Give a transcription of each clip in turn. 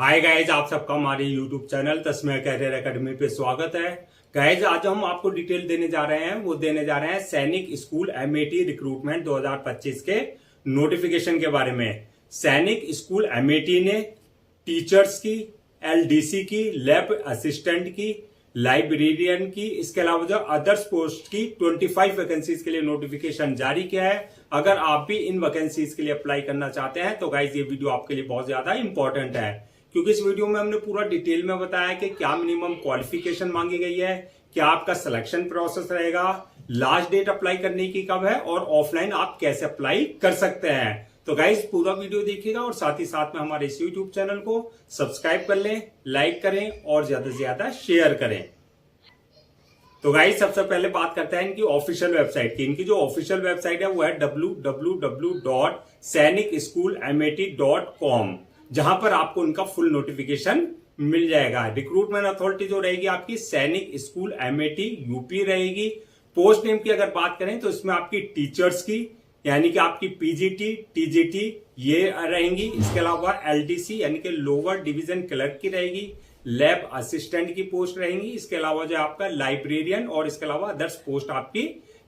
Hi guys, आप सबका हमारे यूट्यूब चैनल तस्मय कैरियर एकेडमी पे स्वागत है। गाइज, आज हम आपको डिटेल देने जा रहे हैं, वो देने जा रहे हैं सैनिक स्कूल एमएटी रिक्रूटमेंट 2025 के नोटिफिकेशन के बारे में। सैनिक स्कूल एमएटी ने टीचर्स की, एलडीसी की, लैब असिस्टेंट की, लाइब्रेरियन की, इसके अलावा जो अदर्स पोस्ट की 25 वैकेंसीज के लिए नोटिफिकेशन जारी किया है। अगर आप भी इन वैकेंसीज के लिए अप्लाई करना चाहते हैं तो गाइज ये वीडियो आपके लिए बहुत ज्यादा इंपॉर्टेंट है, क्योंकि इस वीडियो में हमने पूरा डिटेल में बताया कि क्या मिनिमम क्वालिफिकेशन मांगी गई है, क्या आपका सिलेक्शन प्रोसेस रहेगा, लास्ट डेट अप्लाई करने की कब है और ऑफलाइन आप कैसे अप्लाई कर सकते हैं। तो गाइज पूरा वीडियो देखिएगा और साथ ही साथ में हमारे इस यूट्यूब चैनल को सब्सक्राइब कर लें, लाइक करें और ज्यादा से ज्यादा शेयर करें। तो गाइज सबसे पहले बात करते हैं इनकी ऑफिशियल वेबसाइट की। इनकी जो ऑफिशियल वेबसाइट है वो है www.sainicschoolamat.com, जहां पर आपको इनका फुल नोटिफिकेशन मिल जाएगा। रिक्रूटमेंट अथॉरिटी जो रहेगी आपकी सैनिक स्कूल एमएटी यूपी रहेगी। पोस्ट नेम की अगर बात करें तो इसमें आपकी टीचर्स की यानी कि आपकी पीजीटी, टीजीटी ये रहेंगी। इसके अलावा एलडीसी यानी कि लोअर डिवीजन क्लर्क की रहेगी। लैब असिस्टेंट की पोस्ट रहेंगी। इसके अलावा जो आपका लाइब्रेरियन और इसके अलावा अदर्स पोस्ट आपकी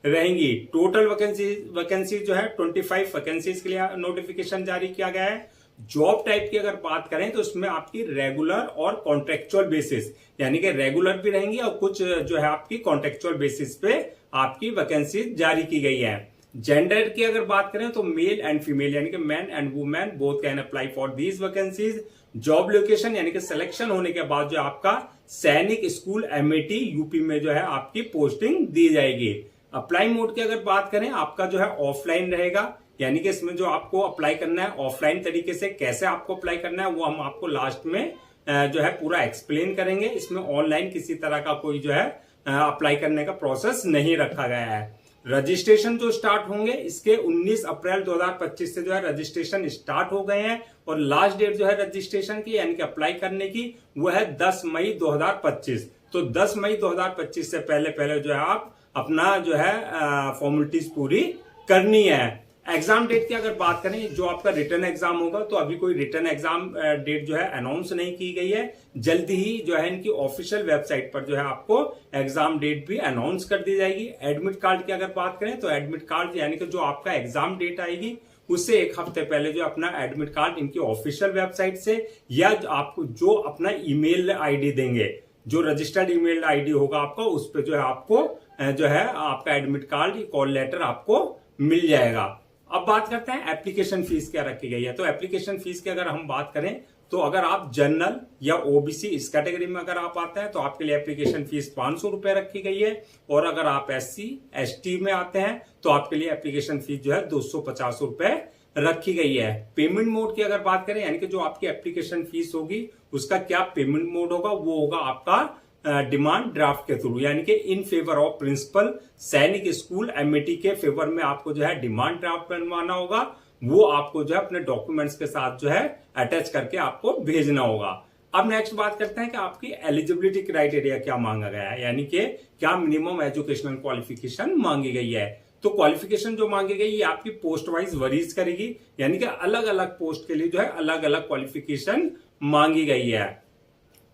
रहेंगी। टोटल वैकेंसी जो है 25 वैकेंसीज के लिए नोटिफिकेशन जारी किया गया है। जॉब टाइप की अगर बात करें तो इसमें आपकी रेगुलर और कॉन्ट्रेक्चुअल बेसिस यानी कि रेगुलर भी रहेंगी और कुछ जो है आपकी कॉन्ट्रेक्चुअल बेसिस पे आपकी वैकेंसी जारी की गई है। जेंडर की अगर बात करें तो मेल एंड फीमेल यानी कि man and women both can apply for these vacancies. Job location यानी कि सिलेक्शन होने के बाद जो आपका सैनिक स्कूल एमएटी यूपी में जो है आपकी पोस्टिंग दी जाएगी। अप्लाई मोड की अगर बात करें आपका जो है ऑफलाइन रहेगा, यानी कि इसमें जो आपको अप्लाई करना है ऑफलाइन तरीके से, कैसे आपको अप्लाई करना है वो हम आपको लास्ट में जो है पूरा एक्सप्लेन करेंगे। इसमें ऑनलाइन किसी तरह का कोई जो है अप्लाई करने का प्रोसेस नहीं रखा गया है। रजिस्ट्रेशन जो स्टार्ट होंगे इसके 19 अप्रैल 2025 से जो है रजिस्ट्रेशन स्टार्ट हो गए हैं और लास्ट डेट जो है रजिस्ट्रेशन की यानी कि अप्लाई करने की वो है 10 मई 2025। तो 10 मई 2025 से पहले पहले जो है आप अपना जो है फॉर्मेलिटीज पूरी करनी है। एग्जाम डेट की अगर बात करें, जो आपका रिटर्न एग्जाम होगा तो अभी कोई रिटर्न एग्जाम डेट जो है अनाउंस नहीं की गई है। जल्दी ही जो है इनकी ऑफिशियल वेबसाइट पर जो है आपको एग्जाम डेट भी अनाउंस कर दी जाएगी। एडमिट कार्ड की अगर बात करें तो एडमिट कार्ड यानी कि जो आपका एग्जाम डेट आएगी उससे एक हफ्ते पहले जो अपना एडमिट कार्ड इनकी ऑफिशियल वेबसाइट से या आपको जो अपना ईमेल आईडी देंगे, जो रजिस्टर्ड ईमेल आईडी होगा आपका, उस पर जो है आपको जो है आपका एडमिट कार्ड कॉल लेटर आपको मिल जाएगा। अब बात करते हैं एप्लीकेशन फीस क्या रखी गई है। तो एप्लीकेशन फीस की अगर हम बात करें तो अगर आप जनरल या ओबीसी इस कैटेगरी में अगर आप आते हैं तो आपके लिए एप्लीकेशन फीस 500 रुपए रखी गई है और अगर आप एससी एसटी में आते हैं तो आपके लिए एप्लीकेशन फीस जो है 250 रुपए रखी गई है। पेमेंट मोड की अगर बात करें यानी कि जो आपकी एप्लीकेशन फीस होगी उसका क्या पेमेंट मोड होगा, वो होगा आपका डिमांड ड्राफ्ट के थ्रू, यानी कि इन फेवर ऑफ प्रिंसिपल सैनिक स्कूल एमएटी के फेवर में आपको जो है डिमांड ड्राफ्ट बनवाना होगा। वो आपको जो है अपने डॉक्यूमेंट्स के साथ जो है अटैच करके आपको भेजना होगा। अब नेक्स्ट बात करते हैं कि आपकी एलिजिबिलिटी क्राइटेरिया क्या मांगा गया है, यानी कि क्या मिनिमम एजुकेशनल क्वालिफिकेशन मांगी गई है। तो क्वालिफिकेशन जो मांगी गई ये आपकी पोस्ट वाइज वरीज करेगी, यानी कि अलग अलग पोस्ट के लिए जो है अलग अलग क्वालिफिकेशन मांगी गई है।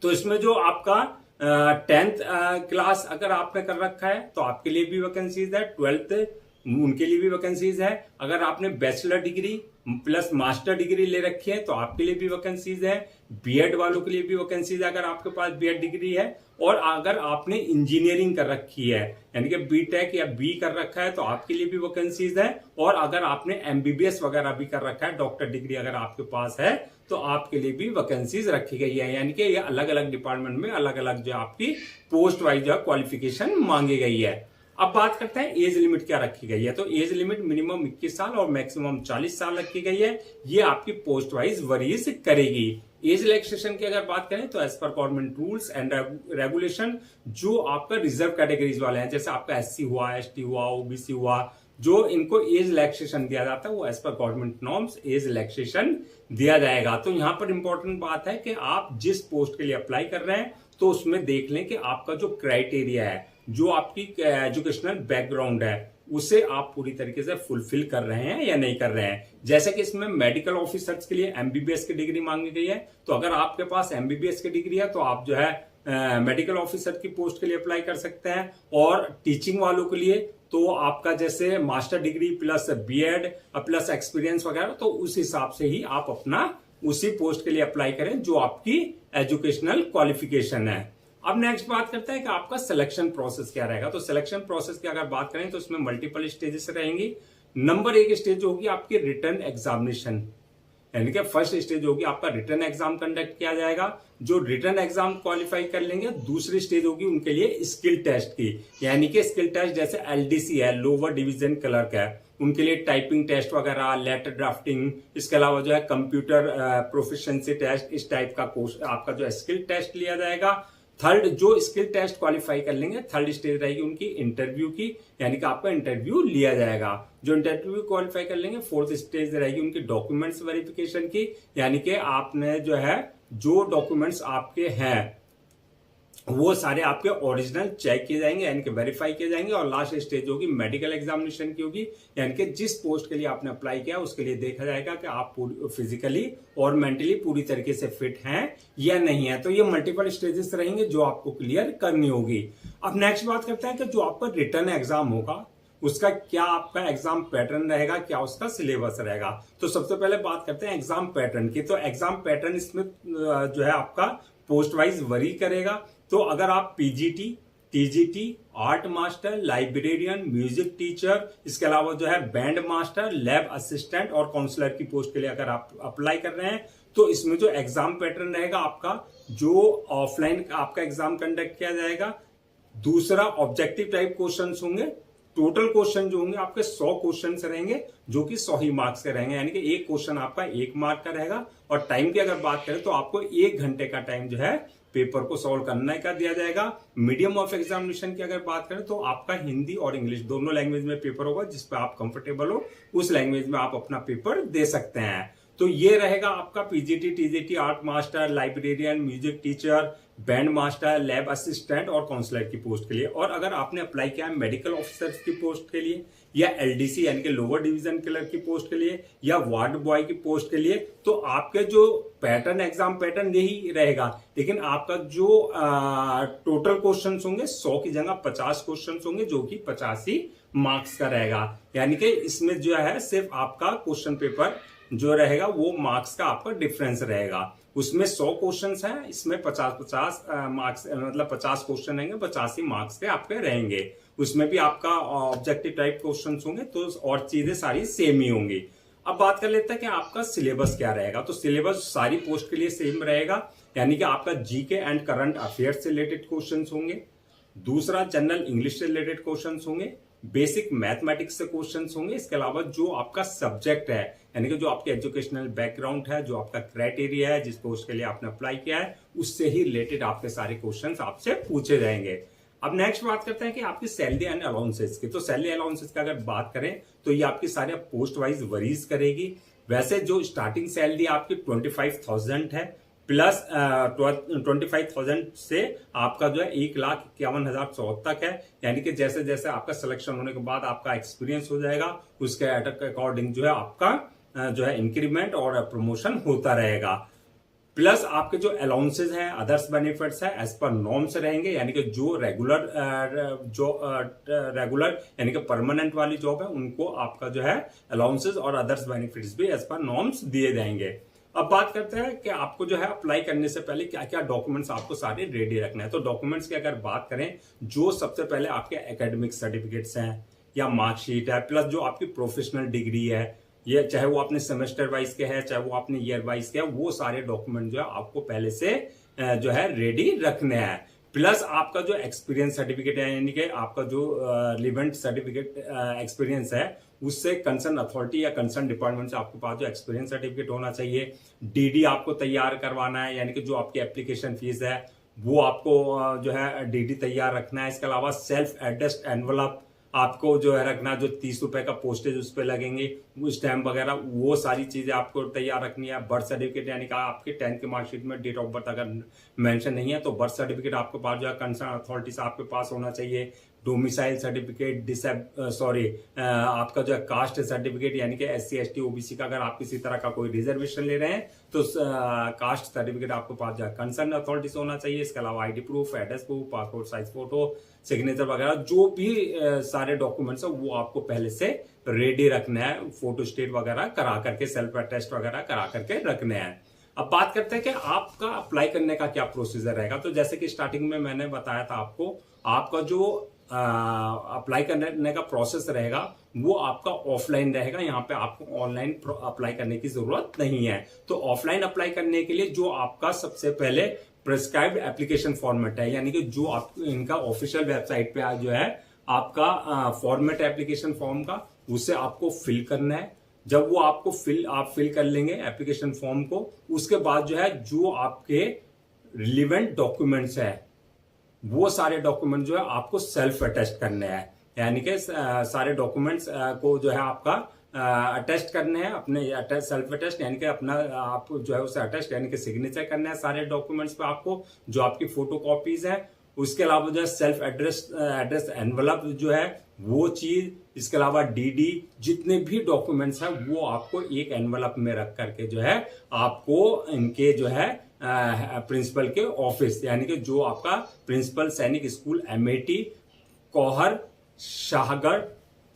तो इसमें जो आपका 10th क्लास अगर आपने कर रखा है तो आपके लिए भी वैकेंसीज है, 12th उनके लिए भी वैकेंसीज है। अगर आपने bachelor degree plus master degree ले रखी है तो आपके लिए भी वैकेंसीज है। बीएड वालों के लिए भी वैकेंसीज है अगर आपके पास बीएड डिग्री है। और अगर आपने इंजीनियरिंग कर रखी है यानी कि बीटेक या बी कर रखा है तो आपके लिए भी वैकेंसीज है। और अगर आपने एमबीबीएस वगैरह भी कर रखा है, डॉक्टर डिग्री अगर आपके पास है तो आपके लिए भी वैकेंसीज रखी गई है। यानी कि ये अलग अलग डिपार्टमेंट में अलग अलग जो आपकी पोस्ट वाइज जो क्वालिफिकेशन मांगी गई है। अब बात करते हैं एज लिमिट क्या रखी गई है। तो एज लिमिट मिनिमम 21 साल और मैक्सिमम 40 साल रखी गई है। ये आपकी पोस्ट वाइज वरीज करेगी। एज रिलैक्सेशन की अगर बात करें तो as per government rules and regulation जो आपका रिजर्व कैटेगरीज वाले हैं, जैसे आपका एससी हुआ, एसटी हुआ, ओबीसी हुआ, जो इनको एज रिलैक्सेशन दिया जाता है वो as per government norms age relaxation दिया जाएगा। तो यहां पर इंपॉर्टेंट बात है कि आप जिस पोस्ट के लिए अप्लाई कर रहे हैं तो उसमें देख लें कि आपका जो क्राइटेरिया है, जो आपकी एजुकेशनल बैकग्राउंड है, उसे आप पूरी तरीके से फुलफिल कर रहे हैं या नहीं कर रहे हैं। जैसे कि इसमें मेडिकल ऑफिसर्स के लिए एमबीबीएस की डिग्री मांगी गई है, तो अगर आपके पास एमबीबीएस की डिग्री है तो आप जो है मेडिकल ऑफिसर की पोस्ट के लिए अप्लाई कर सकते हैं। और टीचिंग वालों के लिए तो आपका जैसे master degree plus BEd plus experience वगैरह, तो उस हिसाब से ही आप अपना उसी पोस्ट के लिए अप्लाई करें जो आपकी एजुकेशनल क्वालिफिकेशन है। अब नेक्स्ट बात करते हैं कि आपका सिलेक्शन प्रोसेस क्या रहेगा। तो सिलेक्शन प्रोसेस की अगर बात करें तो इसमें मल्टीपल स्टेजेस रहेंगी। नंबर 1 स्टेज होगी आपकी रिटन एग्जामिनेशन, यानी कि फर्स्ट स्टेज होगी आपका रिटन एग्जाम कंडक्ट किया जाएगा। जो रिटन एग्जाम क्वालिफाई कर लेंगे, दूसरी स्टेज होगी उनके लिए स्किल टेस्ट की, यानी कि स्किल टेस्ट जैसे एलडीसी है, लोअर डिवीजन क्लर्क है, उनके लिए टाइपिंग टेस्ट वगैरह, लेटर ड्राफ्टिंग, इसके अलावा जो है कंप्यूटर प्रोफिशिएंसी टेस्ट, इस टाइप का कोर्स आपका जो स्किल टेस्ट लिया जाएगा। थर्ड, जो स्किल टेस्ट क्वालिफाई कर लेंगे, थर्ड स्टेज रहेगी उनकी इंटरव्यू की, यानी कि आपका इंटरव्यू लिया जाएगा। जो इंटरव्यू क्वालिफाई कर लेंगे, फोर्थ स्टेज रहेगी उनकी डॉक्यूमेंट्स वेरिफिकेशन की, यानी कि आपने जो है जो डॉक्यूमेंट्स आपके हैं वो सारे आपके ओरिजिनल चेक किए जाएंगे, यानी कि वेरीफाई किए जाएंगे। और लास्ट स्टेज होगी मेडिकल एग्जामिनेशन की होगी, यानी कि जिस पोस्ट के लिए आपने अप्लाई किया उसके लिए देखा जाएगा कि आप फिजिकली और मेंटली पूरी तरीके से फिट हैं या नहीं है। तो ये मल्टीपल स्टेजेस रहेंगे जो आपको क्लियर करनी होगी। अब नेक्स्ट बात करते हैं कि जो आपका रिटर्न एग्जाम होगा उसका क्या आपका एग्जाम पैटर्न रहेगा, क्या उसका सिलेबस रहेगा। तो सबसे पहले बात करते हैं एग्जाम पैटर्न की। तो एग्जाम पैटर्न इसमें जो है आपका पोस्ट वाइज वरी करेगा। तो अगर आप PGT, TGT, art master, librarian, music teacher, इसके अलावा जो है बैंड मास्टर, लैब असिस्टेंट और काउंसलर की पोस्ट के लिए अगर आप अप्लाई कर रहे हैं, तो इसमें जो एग्जाम पैटर्न रहेगा आपका, जो ऑफलाइन आपका एग्जाम कंडक्ट किया जाएगा। दूसरा, ऑब्जेक्टिव टाइप क्वेश्चंस होंगे। टोटल क्वेश्चन जो होंगे आपके 100 क्वेश्चन रहेंगे, जो कि 100 ही मार्क्स के रहेंगे, यानी कि एक क्वेश्चन आपका 1 मार्क का रहेगा। और टाइम की अगर बात करें तो आपको 1 घंटे का टाइम जो है पेपर को सॉल्व करने का दिया जाएगा। मीडियम ऑफ एग्जामिनेशन की अगर बात करें तो आपका हिंदी और इंग्लिश दोनों लैंग्वेज में पेपर होगा, जिस पे आप कंफर्टेबल हो उस लैंग्वेज में आप अपना पेपर दे सकते हैं। तो ये रहेगा आपका PGT, TGT, art master, librarian, music teacher, band master, lab assistant और काउंसलर की पोस्ट के लिए। और अगर आपने अप्लाई किया है मेडिकल ऑफिसर्स की पोस्ट के लिए, या एलडीसी यानी कि लोअर डिवीजन क्लर्क की पोस्ट के लिए, या वार्ड बॉय की पोस्ट के लिए, तो आपके जो पैटर्न, एग्जाम पैटर्न यही रहेगा। लेकिन आपका जो टोटल क्वेश्चंस होंगे 100 की जगह 50 क्वेश्चंस होंगे, जो कि 85 मार्क्स का रहेगा। यानी कि इसमें जो है सिर्फ आपका क्वेश्चन पेपर जो रहेगा वो मार्क्स का आपका डिफरेंस रहेगा। उसमें 100 क्वेश्चंस हैं, इसमें 50-50 मार्क्स, मतलब 50 क्वेश्चन रहेंगे, 85 मार्क्स के आपके रहेंगे। उसमें भी आपका ऑब्जेक्टिव टाइप क्वेश्चंस होंगे, तो और चीजें सारी सेम ही होंगी। अब बात कर लेते हैं कि आपका सिलेबस क्या रहेगा। तो सिलेबस सारी पोस्ट के लिए सेम रहेगा, यानी कि आपका जीके एंड करंट अफेयर्स से रिलेटेड क्वेश्चंस होंगे। दूसरा, जनरल इंग्लिश से रिलेटेड क्वेश्चंस होंगे। बेसिक मैथमेटिक्स से क्वेश्चंस होंगे। इसके अलावा जो आपका सब्जेक्ट है, यानी कि जो आपके एजुकेशनल बैकग्राउंड है, जो आपका क्राइटेरिया है, जिस पोस्ट के लिए आपने अप्लाई किया है, उससे ही रिलेटेड आपके सारे क्वेश्चंस आपसे पूछे जाएंगे। अब नेक्स्ट बात करते हैं कि आपकी सैलरी एंड अलाउंसेस की। तो सैलरी अलाउंसेस का अगर बात करें तो ये आपकी सारे पोस्ट वाइज वरीज करेगी। वैसे जो स्टार्टिंग सैलरी आपकी 25,000 है, प्लस 25,000 से आपका जो है 1,51,100 तक है। यानी कि जैसे जैसे आपका सिलेक्शन होने के बाद आपका एक्सपीरियंस हो जाएगा, उसके अकॉर्डिंग जो है आपका जो है इंक्रीमेंट और प्रमोशन होता रहेगा। प्लस आपके जो अलाउंसेज हैं, अदर्स बेनिफिट्स है, एज पर नॉर्म्स रहेंगे। यानी कि जो रेगुलर यानी कि परमानेंट वाली जॉब है, उनको आपका जो है अलाउंसेज और अदर्स बेनिफिट्स भी एज पर नॉर्म्स दिए जाएंगे। अब बात करते हैं कि आपको जो है अप्लाई करने से पहले क्या क्या डॉक्यूमेंट्स आपको सारे रेडी रखना है। तो डॉक्यूमेंट्स की अगर बात करें, जो सबसे पहले आपके एकेडमिक सर्टिफिकेट्स हैं या मार्कशीट है, प्लस जो आपकी प्रोफेशनल डिग्री है, ये चाहे वो अपने सेमेस्टर वाइज के है, चाहे वो अपने ईयर वाइज के है, वो सारे डॉक्यूमेंट जो है आपको पहले से जो है रेडी रखने हैं। प्लस आपका जो एक्सपीरियंस सर्टिफिकेट है, यानी कि आपका जो रिलेवेंट सर्टिफिकेट एक्सपीरियंस है, उससे कंसर्न अथॉरिटी या कंसर्न डिपार्टमेंट से आपके पास जो एक्सपीरियंस सर्टिफिकेट होना चाहिए। डीडी आपको तैयार करवाना है, यानी कि जो आपकी एप्लीकेशन फीस है वो आपको जो है डीडी तैयार रखना है। इसके अलावा सेल्फ एड्रेस्ड एनवलप आपको जो है रखना, जो 30 रुपए का पोस्टेज उस पर लगेंगे, स्टैम्प वगैरह, वो सारी चीजें आपको तैयार रखनी है। बर्थ सर्टिफिकेट, यानी कि आपके 10th की मार्कशीट में डेट ऑफ बर्थ अगर मेंशन नहीं है तो बर्थ सर्टिफिकेट आपके पास जो है कंसर्न अथॉरिटी से आपके पास होना चाहिए। डोमिसाइल सर्टिफिकेट, आपका जो है कास्ट सर्टिफिकेट, यानी कि SC ST OBC का अगर आप किसी तरह का कोई रिजर्वेशन ले रहे हैं तो कास्ट सर्टिफिकेट आपके पास जो है कंसर्न अथॉरिटी से होना चाहिए। इसके अलावा ID proof, address proof, passport size photo, signature वगैरह जो भी सारे डॉक्यूमेंट्स है वो आपको पहले से रेडी रखना है, फोटो स्टेट वगैरह करा करके, सेल्फ अटेस्ट वगैरह करा करके रखने हैं। अब बात करते हैं कि आपका अप्लाई करने का क्या प्रोसीजर रहेगा। तो जैसे कि स्टार्टिंग में मैंने बताया था आपको, आपका जो अप्लाई करने का प्रोसेस रहेगा वो आपका ऑफलाइन रहेगा। यहाँ पे आपको ऑनलाइन अप्लाई करने की जरूरत नहीं है। तो ऑफलाइन अप्लाई करने के लिए जो आपका सबसे पहले प्रिस्क्राइब्ड एप्लीकेशन फॉर्मेट है, यानी कि जो आप इनका ऑफिशियल वेबसाइट पे जो है आपका फॉर्मेट एप्लीकेशन फॉर्म का, उसे आपको फिल करना है। जब वो आपको आप फिल कर लेंगे एप्लीकेशन फॉर्म को, उसके बाद जो है जो आपके रिलेवेंट डॉक्यूमेंट्स है वो सारे डॉक्यूमेंट जो है आपको सेल्फ अटेस्ट करने हैं, यानी कि सारे डॉक्यूमेंट्स को जो है आपका अटेस्ट करने हैं अपने सेल्फ अटेस्ट, यानी कि अपना आप जो है उसे अटेस्ट यानी कि सिग्नेचर करना है सारे डॉक्यूमेंट्स पे आपको, जो आपकी फोटो कॉपीज है। उसके अलावा जो है सेल्फ एड्रेस एनवलप जो है वो चीज, इसके अलावा DD, जितने भी डॉक्यूमेंट्स हैं वो आपको एक एनवलप में रख करके जो है आपको इनके जो है प्रिंसिपल के ऑफिस, यानी कि जो आपका प्रिंसिपल सैनिक स्कूल अमेठी कोहर Shahgarh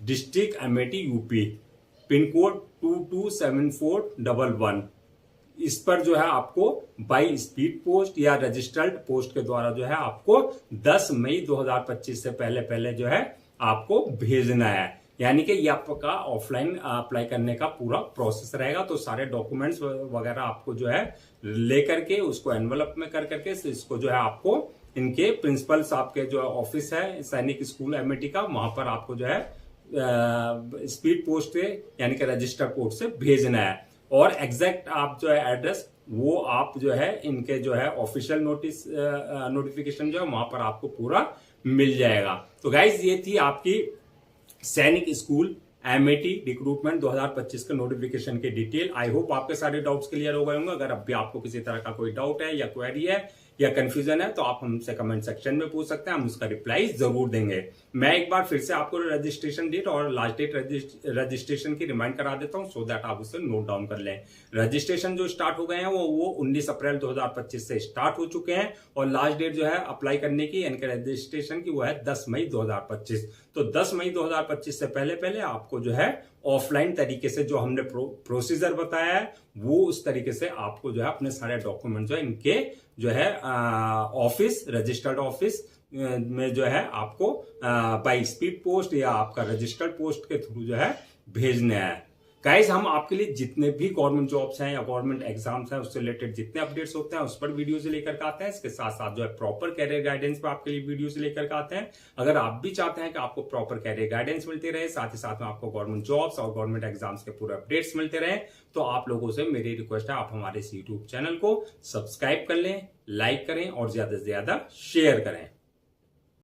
district Amethi UP, pin code 227411, इस पर जो है आपको बाई स्पीड पोस्ट या रजिस्टर्ड पोस्ट के द्वारा जो है आपको 10 मई 2025 से पहले जो है आपको भेजना है। यानी कि ये आपका ऑफलाइन अप्लाई करने का पूरा प्रोसेस रहेगा। तो सारे डॉक्यूमेंट्स वगैरह आपको जो है लेकर के उसको एनवलप में कर करके इसको जो है आपको इनके प्रिंसिपल साहब के जो ऑफिस है सैनिक स्कूल अमेठी का, वहां पर आपको जो है स्पीड पोस्ट से यानी कि रजिस्टर पोस्ट से भेजना है। और एग्जैक्ट आप जो है एड्रेस वो आप जो है इनके जो है ऑफिशियल नोटिफिकेशन जो है वहां पर आपको पूरा मिल जाएगा। तो गाइज ये थी आपकी सैनिक स्कूल अमेठी रिक्रूटमेंट 2025 के नोटिफिकेशन के डिटेल। आई होप आपके सारे डाउट्स क्लियर हो गए होंगे। अगर अब भी आपको किसी तरह का कोई डाउट है या क्वेरी है या कंफ्यूजन है तो आप हमसे कमेंट सेक्शन में पूछ सकते हैं, हम उसका रिप्लाई जरूर देंगे। मैं एक बार फिर से आपको रजिस्ट्रेशन डेट और लास्ट डेट रजिस्ट्रेशन की रिमाइंड करा देता हूं सो दैट आप उसे नोट डाउन कर लें। रजिस्ट्रेशन जो स्टार्ट हो गए हैं वो 19 अप्रैल 2025 से स्टार्ट हो चुके हैं और लास्ट डेट जो है अप्लाई करने की यानी कि रजिस्ट्रेशन की वो है 10 मई 2025। तो 10 मई 2025 से पहले आपको जो है ऑफलाइन तरीके से जो हमने प्रोसीजर बताया है वो उस तरीके से आपको जो है अपने सारे डॉक्यूमेंट जो है इनके जो है ऑफिस, रजिस्टर्ड ऑफिस में जो है आपको बाई स्पीड पोस्ट या आपका रजिस्टर्ड पोस्ट के थ्रू जो है भेजने हैं। गाइस हम आपके लिए जितने भी गवर्नमेंट जॉब्स हैं या गवर्नमेंट एग्जाम्स हैं उससे रिलेटेड जितने अपडेट्स होते हैं उस पर वीडियो से लेकर के आते हैं। इसके साथ साथ जो है प्रॉपर कैरियर गाइडेंस पे आपके लिए वीडियो से लेकर के आते हैं। अगर आप भी चाहते हैं कि आपको प्रॉपर कैरियर गाइडेंस मिलते रहे, साथ ही साथ में आपको गवर्नमेंट जॉब्स और गवर्नमेंट एग्जाम्स के पूरे अपडेट्स मिलते रहे, तो आप लोगों से मेरी रिक्वेस्ट है आप हमारे इस यूट्यूब चैनल को सब्सक्राइब कर लें, लाइक करें और ज्यादा से ज्यादा शेयर करें।